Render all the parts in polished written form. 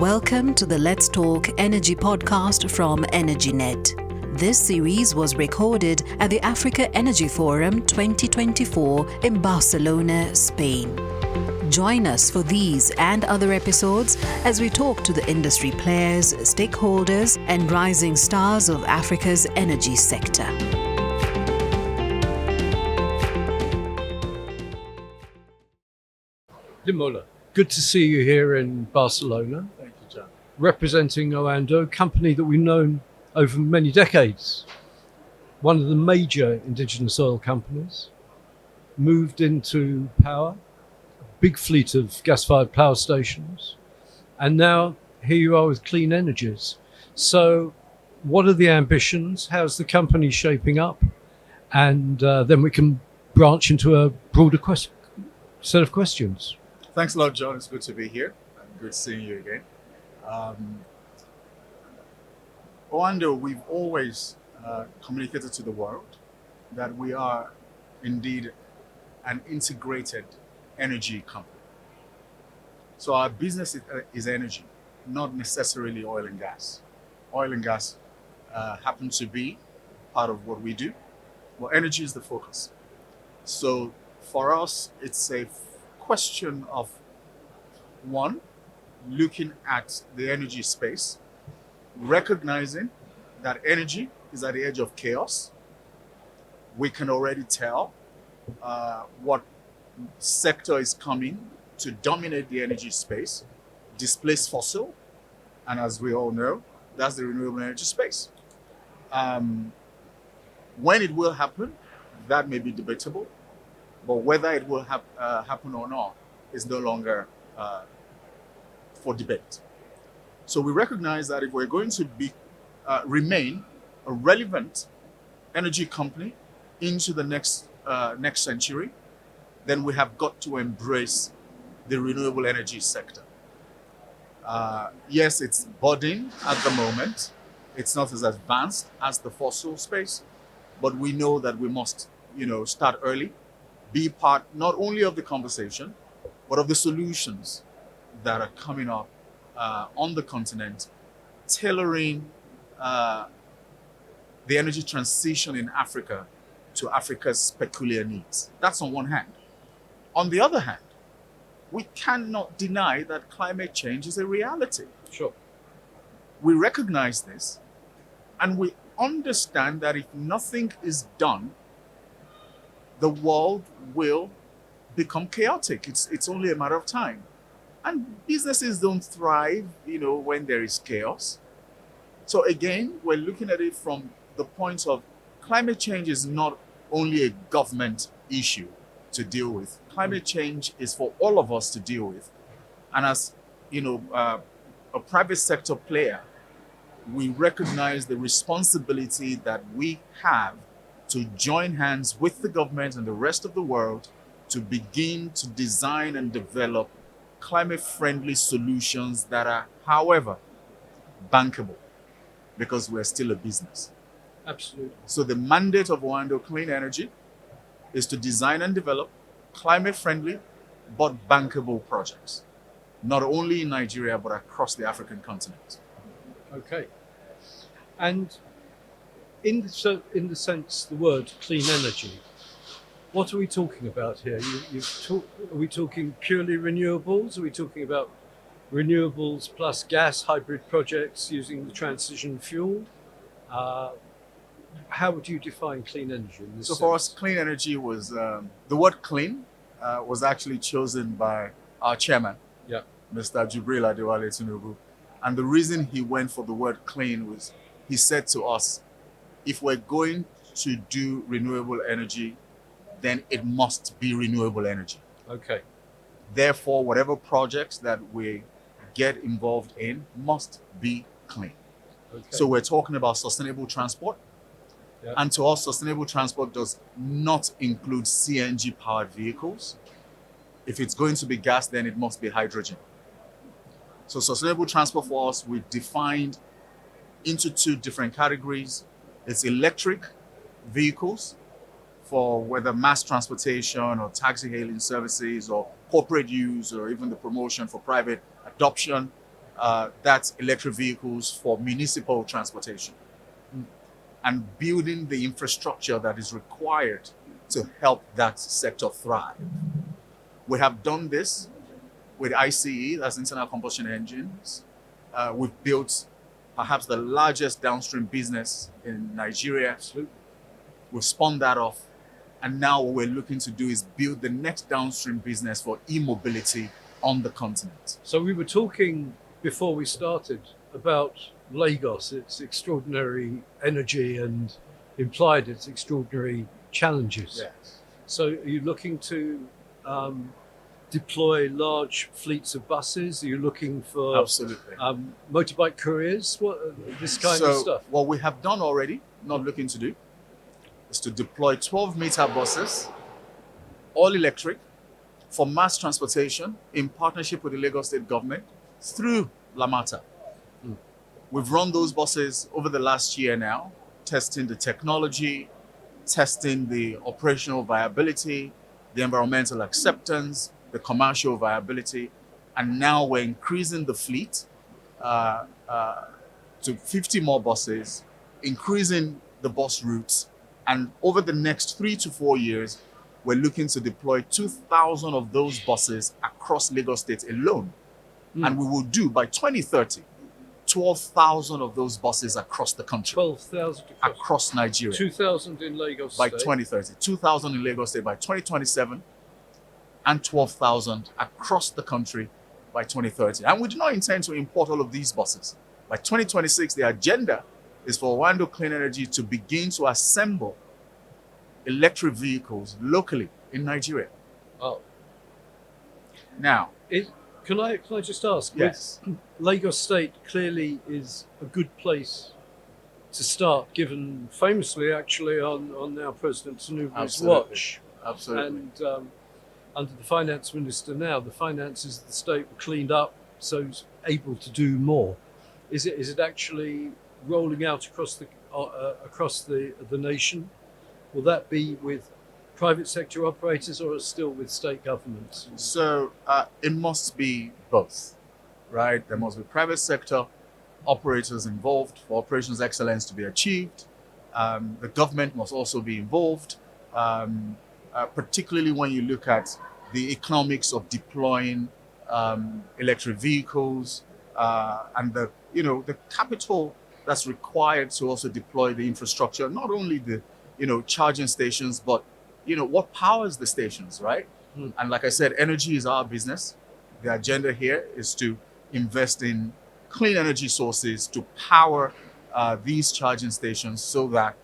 Welcome to the Let's Talk Energy podcast from EnergyNet. This series was recorded at the Africa Energy Forum 2024 in Barcelona, Spain. Join us for these and other episodes as we talk to the industry players, stakeholders, and rising stars of Africa's energy sector. Ademola, good to see you here in Barcelona. Thank you, John. Representing Oando, a company that we've known over many decades. One of the major indigenous oil companies, moved into power, a big fleet of gas-fired power stations, and now here you are with clean energies. So what are the ambitions? How's the company shaping up? And then we can branch into a broader set of questions. Thanks a lot, John. It's good to be here. Good seeing you again. Oando, we've always communicated to the world that we are indeed an integrated energy company. So our business is energy, not necessarily oil and gas. Oil and gas happen to be part of what we do, but energy is the focus. So for us, it's a question of one, looking at the energy space, recognizing that energy is at the edge of chaos. We can already tell what sector is coming to dominate the energy space, displace fossil, and as we all know, that's the renewable energy space. When it will happen, that may be debatable. But whether it will happen or not is no longer for debate. So we recognize that if we're going to remain a relevant energy company into the next century, then we have got to embrace the renewable energy sector. Yes, it's budding at the moment. It's not as advanced as the fossil space, but we know that we must, start early. Be part not only of the conversation, but of the solutions that are coming up on the continent, tailoring the energy transition in Africa to Africa's peculiar needs. That's on one hand. On the other hand, we cannot deny that climate change is a reality. Sure. We recognize this, and we understand that if nothing is done, the world will become chaotic. It's only a matter of time. And businesses don't thrive, when there is chaos. So again, we're looking at it from the point of climate change is not only a government issue to deal with. Climate change is for all of us to deal with. And as, a private sector player, we recognize the responsibility that we have to join hands with the government and the rest of the world to begin to design and develop climate-friendly solutions that are, however, bankable, because we're still a business. Absolutely. So the mandate of Oanda Clean Energy is to design and develop climate-friendly but bankable projects, not only in Nigeria, but across the African continent. Okay. And in the sense, the word clean energy, what are we talking about here? Are we talking purely renewables? Are we talking about renewables plus gas hybrid projects using the transition fuel? How would you define clean energy in this sense? For us, clean energy was, the word clean was actually chosen by our chairman, Mr. Jibril Adewale Tinubu. And the reason he went for the word clean was he said to us, if we're going to do renewable energy, then it must be renewable energy. Okay. Therefore, whatever projects that we get involved in must be clean. Okay. So we're talking about sustainable transport. Yeah. And to us, sustainable transport does not include CNG powered vehicles. If it's going to be gas, then it must be hydrogen. So sustainable transport for us, we defined into two different categories. It's electric vehicles for whether mass transportation or taxi hailing services or corporate use or even the promotion for private adoption. that's electric vehicles for municipal transportation and building the infrastructure that is required to help that sector thrive. We have done this with ICE, that's internal combustion engines. We've built perhaps the largest downstream business in Nigeria. Absolutely. We've spun that off. And now what we're looking to do is build the next downstream business for e-mobility on the continent. So we were talking before we started about Lagos, its extraordinary energy, and implied its extraordinary challenges. Yes. So are you looking to deploy large fleets of buses? Are you looking for Absolutely. Motorbike couriers? This kind of stuff? What we have done already, not looking to do, is to deploy 12-meter buses, all electric, for mass transportation in partnership with the Lagos State government through Lamata. We've run those buses over the last year now, testing the technology, testing the operational viability, the environmental acceptance, the commercial viability, and now we're increasing the fleet to 50 more buses, increasing the bus routes, and over the next 3 to 4 years, we're looking to deploy 2,000 of those buses across Lagos State alone. And we will do, by 2030, 12,000 of those buses across the country. 12,000 across Nigeria. 2,000 in Lagos by State. 2030. 2,000 in Lagos State by 2027, and 12,000 across the country by 2030. And we do not intend to import all of these buses. By 2026, the agenda is for Oanda Clean Energy to begin to assemble electric vehicles locally in Nigeria. Oh. Now, can I just ask? Yes. Lagos State clearly is a good place to start, given famously actually on our President Tinubu's watch. Absolutely. And under the finance minister now, the finances of the state were cleaned up, so it's able to do more. Is it actually rolling out across the nation? Will that be with private sector operators or still with state governments? So it must be both, right? There must be private sector operators involved for operations excellence to be achieved. The government must also be involved, particularly when you look at the economics of deploying electric vehicles and the capital that's required to also deploy the infrastructure, not only the charging stations, but what powers the stations, right? And like I said, energy is our business. The agenda here is to invest in clean energy sources to power these charging stations so that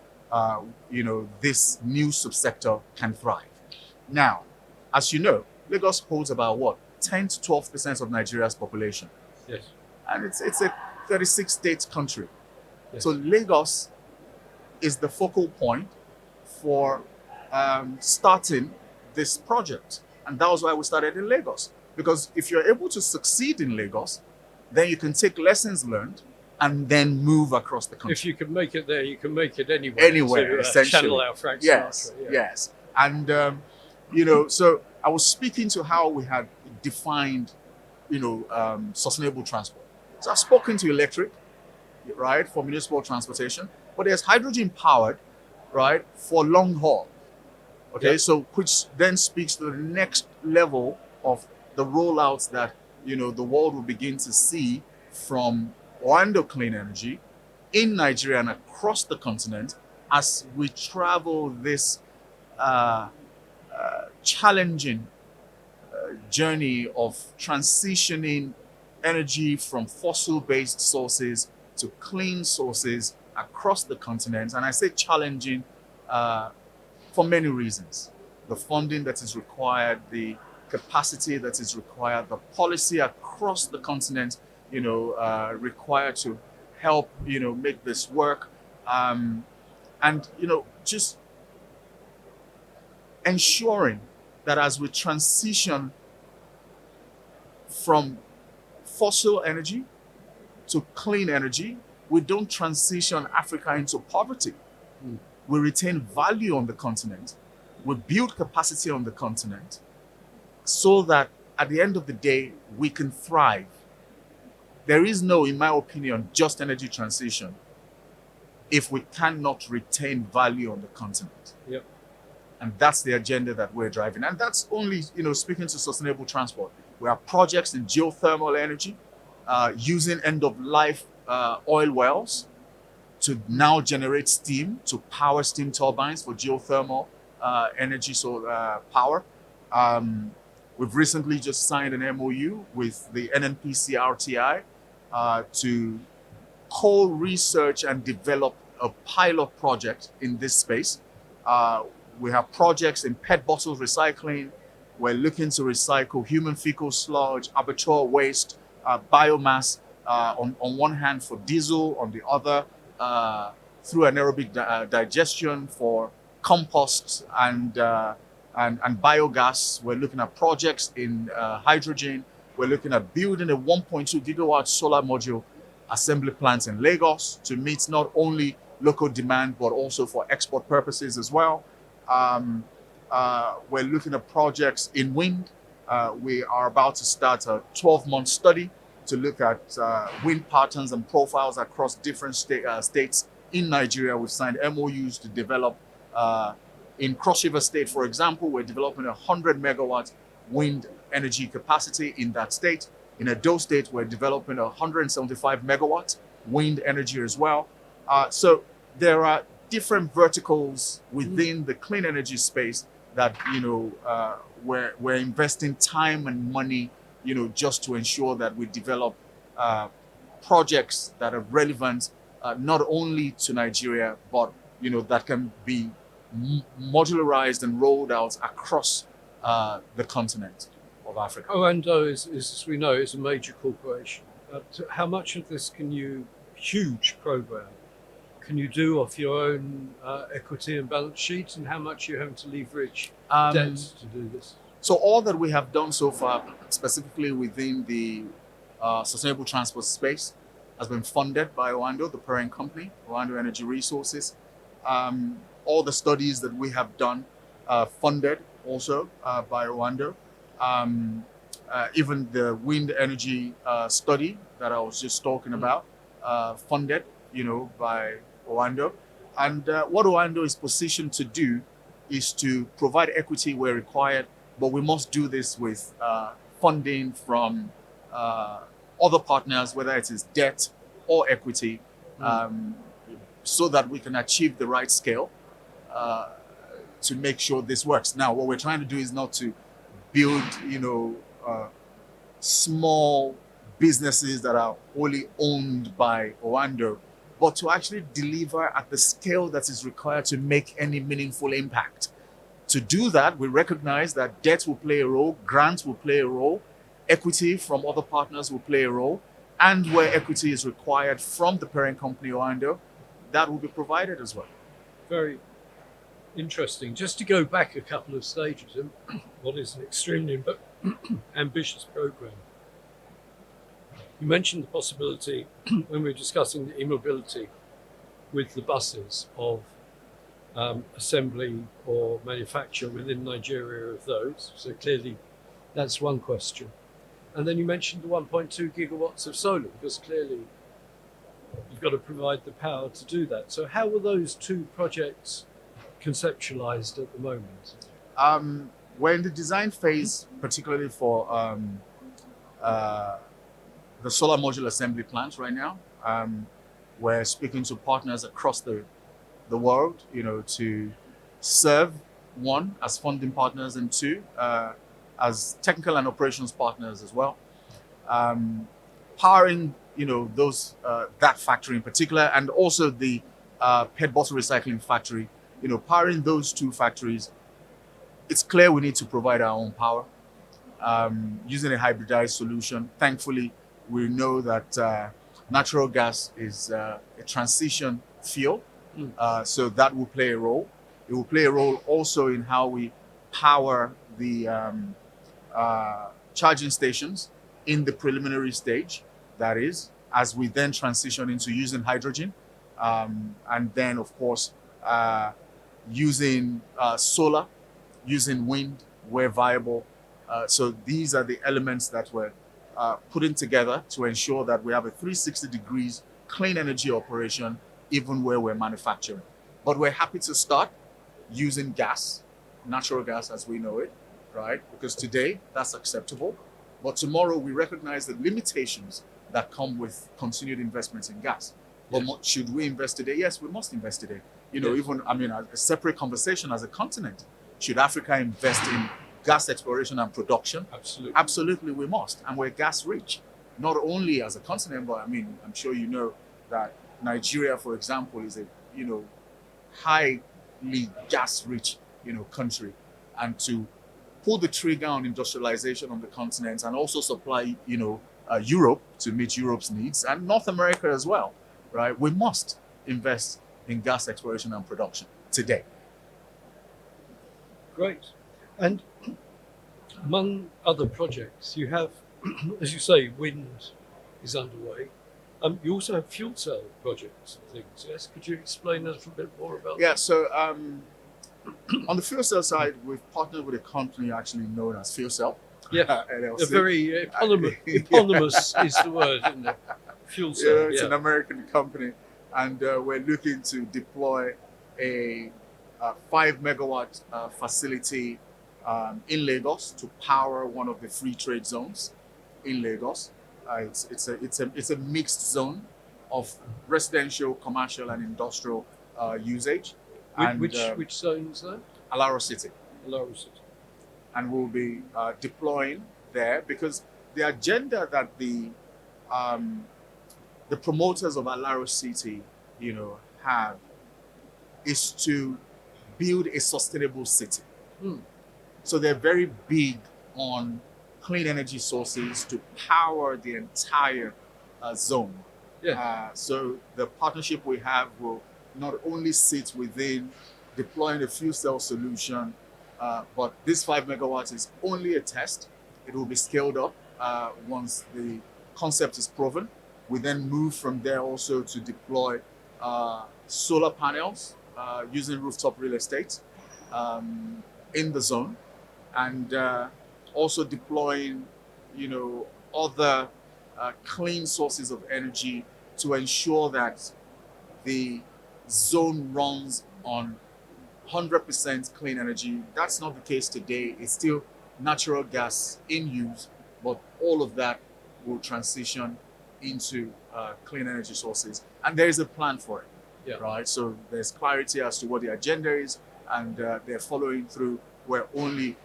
this new subsector can thrive. Now, as you know, Lagos holds about 10 to 12% of Nigeria's population. Yes. And it's a 36-state country. Yes. So Lagos is the focal point for starting this project. And that was why we started in Lagos. Because if you're able to succeed in Lagos, then you can take lessons learned and then move across the country. If you can make it there, you can make it anywhere. Anywhere, essentially. Channel out Frank Yes, Sinatra, yeah. yes. And, so I was speaking to how we had defined, sustainable transport. So I've spoken to electric, right, for municipal transportation, but there's hydrogen powered, right, for long haul. Okay, Yep. so which then speaks to the next level of the rollouts that, the world will begin to see from Oanda Clean Energy in Nigeria and across the continent as we travel this challenging journey of transitioning energy from fossil-based sources to clean sources across the continent. And I say challenging for many reasons. The funding that is required, the capacity that is required, the policy across the continent, required to help, make this work. And, just ensuring that as we transition from fossil energy to clean energy, we don't transition Africa into poverty. We retain value on the continent. We build capacity on the continent so that at the end of the day, we can thrive. there is no, in my opinion, just energy transition if we cannot retain value on the continent. Yep. And that's the agenda that we're driving. And that's only, speaking to sustainable transport. We have projects in geothermal energy, using end-of-life oil wells to now generate steam, to power steam turbines for geothermal energy, so power. We've recently just signed an MOU with the NNPC RTI to co-research and develop a pilot project in this space. We have projects in PET bottle recycling. We're looking to recycle human fecal sludge, abattoir waste, biomass, on one hand for diesel, on the other through anaerobic digestion for compost and biogas. We're looking at projects in hydrogen. We're looking at building a 1.2 gigawatt solar module assembly plant in Lagos to meet not only local demand, but also for export purposes as well. We're looking at projects in wind. We are about to start a 12-month study to look at wind patterns and profiles across different states in Nigeria. We've signed MOUs to develop, in Cross River State, for example, we're developing a 100 megawatt wind energy capacity in that state. In Edo State, we're developing a 175 megawatt wind energy as well. So there are different verticals within the clean energy space that, we're investing time and money, just to ensure that we develop projects that are relevant, not only to Nigeria, but, that can be modularized and rolled out across the continent of Africa. Oando is, as we know, is a major corporation. How much of this huge program, can you do off your own equity and balance sheet, and how much you have to leverage debt to do this? So all that we have done so far, specifically within the sustainable transport space, has been funded by Oando, the parent company, Oando Energy Resources. All the studies that we have done funded also by Oando. Even the wind energy study that I was just talking about, funded, by Oando. And what Oando is positioned to do is to provide equity where required, but we must do this with funding from other partners, whether it is debt or equity, so that we can achieve the right scale to make sure this works. Now, what we're trying to do is not to build, small businesses that are wholly owned by Oando, but to actually deliver at the scale that is required to make any meaningful impact. To do that, we recognize that debt will play a role, grants will play a role, equity from other partners will play a role, and where equity is required from the parent company Oando, that will be provided as well. Very interesting. Just to go back a couple of stages, what is an extremely ambitious program. You mentioned the possibility when we were discussing the e-mobility with the buses of assembly or manufacture within Nigeria of those. So clearly that's one question. And then you mentioned the 1.2 gigawatts of solar, because clearly you've got to provide the power to do that. So how were those two projects conceptualized at the moment? We're in the design phase, particularly for the solar module assembly plant right now. We're speaking to partners across the world, to serve, one, as funding partners, and two, as technical and operations partners as well. Powering, those that factory in particular, and also the PET bottle recycling factory, powering those two factories. It's clear we need to provide our own power using a hybridized solution. Thankfully, we know that natural gas is a transition fuel, so that will play a role. It will play a role also in how we power the charging stations in the preliminary stage, that is, as we then transition into using hydrogen, and then, of course, using solar, using wind where viable. So these are the elements that we're putting together to ensure that we have a 360 degrees clean energy operation even where we're manufacturing. But we're happy to start using gas, natural gas as we know it, right? Because today that's acceptable. But tomorrow we recognize the limitations that come with continued investments in gas. But should we invest today? Yes, we must invest today. Even, a separate conversation as a continent. Should Africa invest in gas exploration and production? Absolutely. Absolutely, we must. And we're gas rich, not only as a continent, but I'm sure you know that Nigeria, for example, is a, highly gas rich, country. And to pull the trigger on industrialization on the continent and also supply, Europe to meet Europe's needs and North America as well, right? We must invest in gas exploration and production today. Great. And among other projects, you have, as you say, wind is underway. You also have fuel cell projects and things, yes? Could you explain a little bit more about that? Yeah, so on the fuel cell side, we've partnered with a company actually known as Fuel Cell. Yeah, LLC. a very eponymous is the word, isn't it? Fuel cell. Yeah, it's an American company, and we're looking to deploy a 5 megawatt facility in Lagos to power one of the free trade zones in Lagos. It's a mixed zone of residential, commercial, and industrial usage. Which zone is that? Alaro City. Alaro City. And we'll be deploying there because the agenda that the promoters of Alaro City, have is to build a sustainable city. So they're very big on clean energy sources to power the entire zone. Yeah. So the partnership we have will not only sit within deploying a fuel cell solution, but this 5 megawatts is only a test. It will be scaled up once the concept is proven. We then move from there also to deploy solar panels using rooftop real estate in the zone, and also deploying, other clean sources of energy to ensure that the zone runs on 100% clean energy. That's not the case today. It's still natural gas in use, but all of that will transition into clean energy sources. And there is a plan for it, right? So there's clarity as to what the agenda is, and they're following through. We're only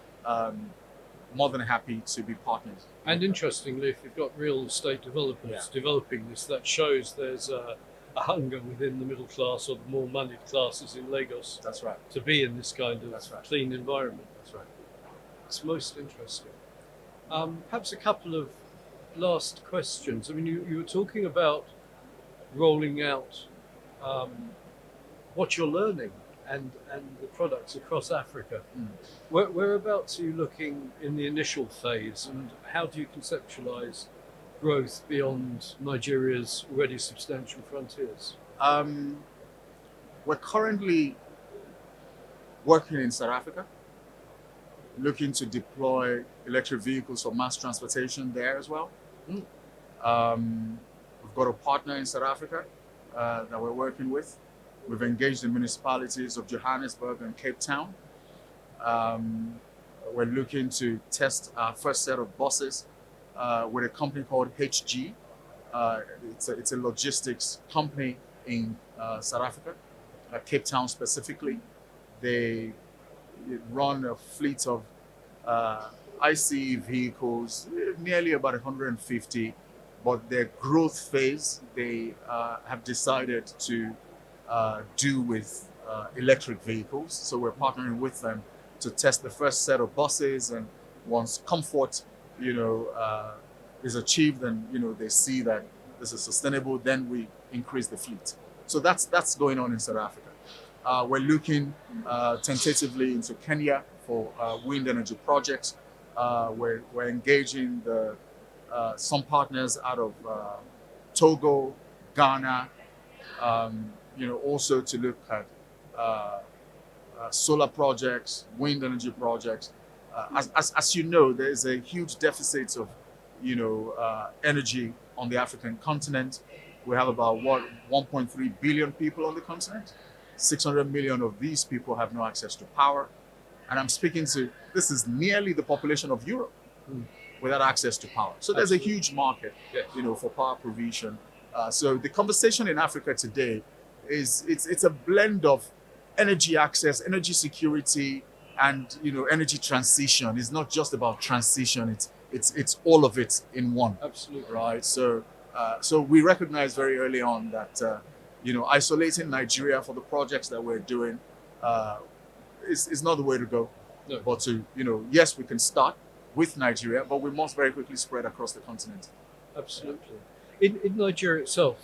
more than happy to be partners. And interestingly, if you've got real estate developers developing this, that shows there's a hunger within the middle class or the more moneyed classes in Lagos. That's right. To be in this kind of clean environment. That's right. It's most interesting. Perhaps a couple of last questions. You were talking about rolling out what you're learning and the products across Africa. Whereabouts are you looking in the initial phase, and how do you conceptualize growth beyond Nigeria's already substantial frontiers? We're currently working in South Africa, looking to deploy electric vehicles for mass transportation there as well. We've got a partner in South Africa that we're working with. We've engaged the municipalities of Johannesburg and Cape Town. We're looking to test our first set of buses with a company called HG. It's a logistics company in South Africa, Cape Town specifically. They run a fleet of ICE vehicles, nearly about 150, but their growth phase, they have decided to do with electric vehicles. So we're partnering with them to test the first set of buses, and once comfort is achieved and they see that this is sustainable, then we increase the fleet. So that's going on in South Africa. We're looking tentatively into Kenya for wind energy projects. We're engaging some partners out of Togo, Ghana, also to look at solar projects, wind energy projects. As you know, there is a huge deficit of energy on the African continent. We have about 1.3 billion people on the continent. 600 million of these people have no access to power. And I'm speaking to, this is nearly the population of Europe without access to power. So there's a huge market, Yes. for power provision. So the conversation in Africa today is it's a blend of energy access, energy security, and energy transition. It's not just about transition. It's all of it in one. Absolutely. Right. So we recognize very early on that isolating Nigeria for the projects that we're doing is not the way to go. No. But to yes, we can start with Nigeria, but we must very quickly spread across the continent. Absolutely. In Nigeria itself,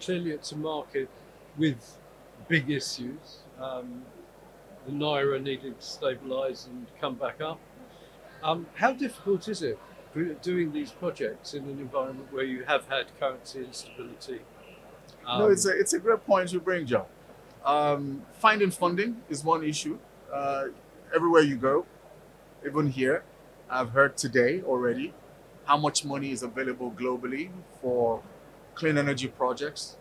clearly it's a market with big issues. The Naira needing to stabilise and come back up. How difficult is it doing these projects in an environment where you have had currency instability? No, it's a great point you bring, John. Finding funding is one issue. Everywhere you go, even here, I've heard today already how much money is available globally for clean energy projects.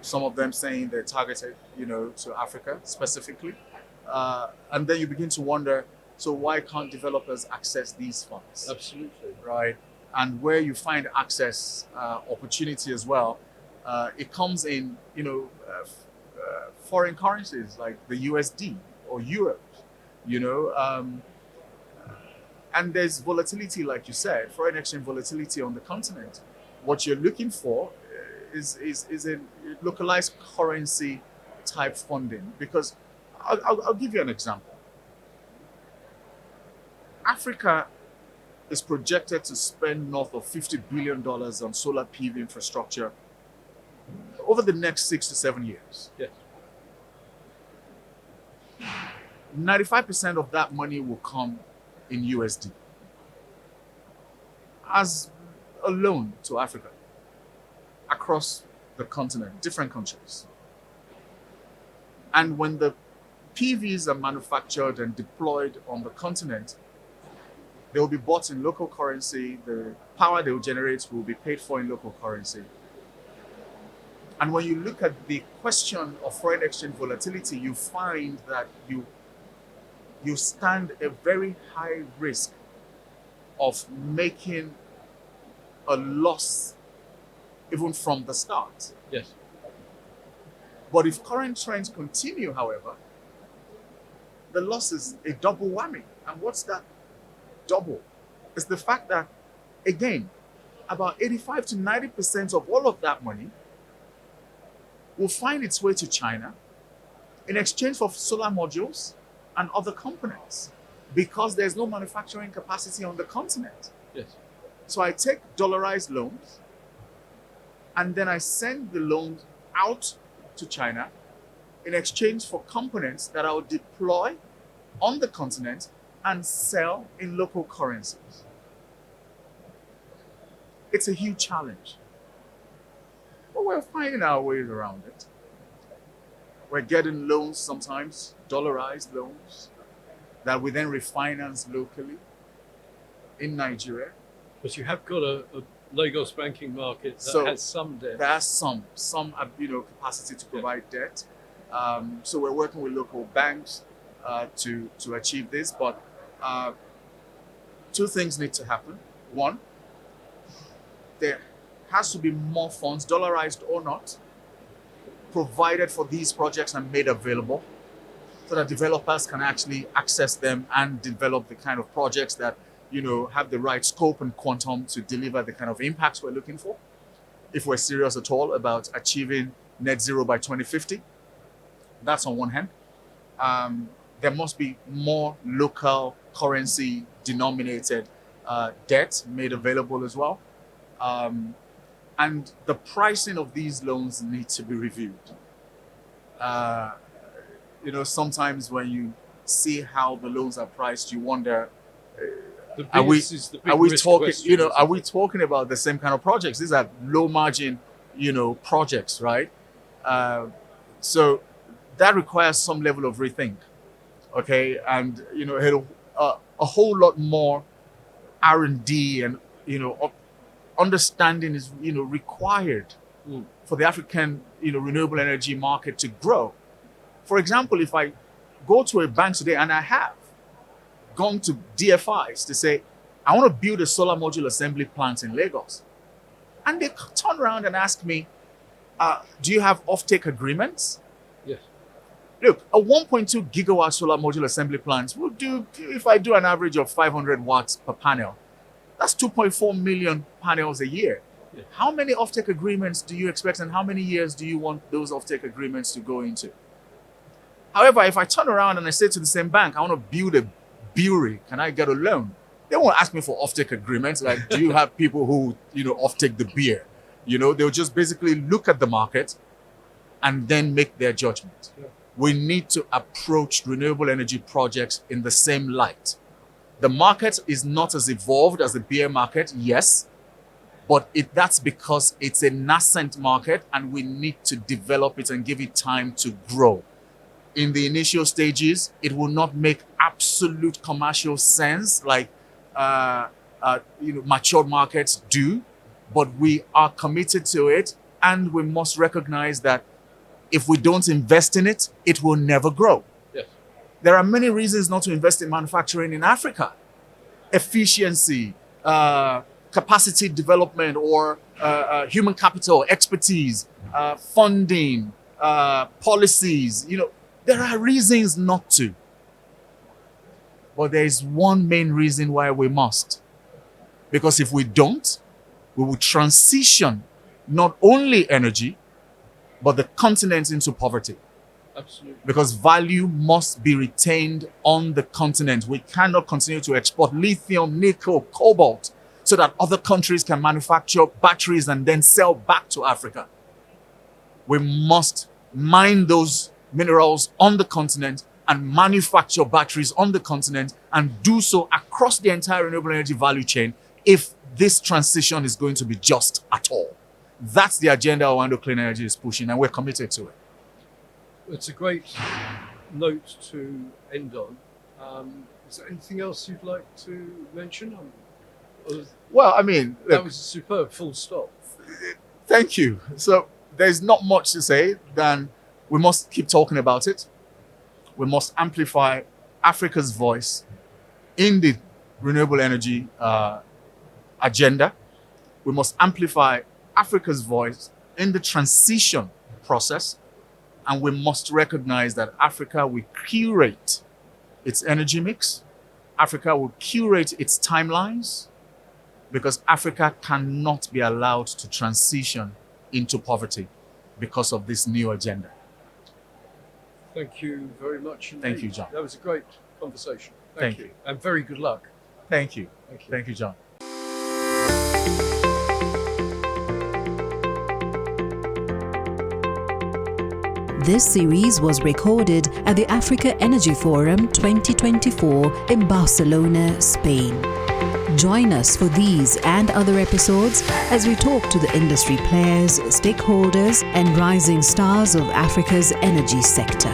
Some of them saying they're targeted, to Africa specifically. And then you begin to wonder, so why can't developers access these funds? Absolutely. Right? And where you find access opportunity as well, it comes in, foreign currencies like the USD or euros, and there's volatility, like you said, foreign exchange volatility on the continent. What you're looking for is a localized currency type funding, because I'll give you an example. Africa is projected to spend north of $50 billion on solar PV infrastructure over the next 6 to 7 years. Yes. 95% of that money will come in USD as a loan to Africa across the continent, different countries. And when the PVs are manufactured and deployed on the continent, they will be bought in local currency. The power they will generate will be paid for in local currency. And when you look at the question of foreign exchange volatility, you find that you stand a very high risk of making a loss even from the start. Yes. But if current trends continue, however, the loss is a double whammy. And what's that double? It's the fact that, again, about 85 to 90% of all of that money will find its way to China in exchange for solar modules and other components, because there's no manufacturing capacity on the continent. Yes. So I take dollarized loans and then I send the loans out to China in exchange for components that I will deploy on the continent and sell in local currencies. It's a huge challenge, but we're finding our ways around it. We're getting loans, sometimes dollarized loans, that we then refinance locally in Nigeria. But you have got a Lagos banking market that has some debt. There are some capacity to provide debt. So we're working with local banks to achieve this. But two things need to happen. One, there has to be more funds, dollarized or not, provided for these projects and made available, so that developers can actually access them and develop the kind of projects that have the right scope and quantum to deliver the kind of impacts we're looking for, if we're serious at all about achieving net zero by 2050. That's on one hand. There must be more local currency denominated debt made available as well. And the pricing of these loans needs to be reviewed. Sometimes when you see how the loans are priced, you wonder, are we talking about the same kind of projects? These are low margin, projects, right? So that requires some level of rethink. Okay, and a whole lot more R&D and understanding is required for the African renewable energy market to grow. For example, if I go to a bank today, and I have gone to DFIs to say, I want to build a solar module assembly plant in Lagos, and they turn around and ask me, do you have offtake agreements? Yes. Look, a 1.2 gigawatt solar module assembly plant will do, if I do an average of 500 watts per panel, that's 2.4 million panels a year. Yeah. How many offtake agreements do you expect, and how many years do you want those offtake agreements to go into? However, if I turn around and I say to the same bank, I want to build a brewery, can I get a loan? They won't ask me for offtake agreements. Like, do you have people who, offtake the beer? They'll just basically look at the market and then make their judgment. Yeah. We need to approach renewable energy projects in the same light. The market is not as evolved as the beer market, yes, but that's because it's a nascent market and we need to develop it and give it time to grow. In the initial stages, it will not make absolute commercial sense like matured markets do, but we are committed to it, and we must recognize that if we don't invest in it, it will never grow. Yes. There are many reasons not to invest in manufacturing in Africa. Efficiency, capacity development, or human capital, expertise, funding, policies. There are reasons not to. But there is one main reason why we must. Because if we don't, we will transition not only energy, but the continent into poverty. Absolutely. Because value must be retained on the continent. We cannot continue to export lithium, nickel, cobalt, so that other countries can manufacture batteries and then sell back to Africa. We must mine those minerals on the continent and manufacture batteries on the continent, and do so across the entire renewable energy value chain if this transition is going to be just at all. That's the agenda Oanda Clean Energy is pushing, and we're committed to it. It's a great note to end on. Is there anything else you'd like to mention? Well, I mean, that was a superb full stop. Thank you. So there's not much to say than we must keep talking about it. We must amplify Africa's voice in the renewable energy agenda. We must amplify Africa's voice in the transition process. And we must recognize that Africa will curate its energy mix. Africa will curate its timelines, because Africa cannot be allowed to transition into poverty because of this new agenda. Thank you very much indeed. Thank you, John. That was a great conversation. Thank you. And very good luck. Thank you. Thank you. Thank you, John. This series was recorded at the Africa Energy Forum 2024 in Barcelona, Spain. Join us for these and other episodes as we talk to the industry players, stakeholders, and rising stars of Africa's energy sector.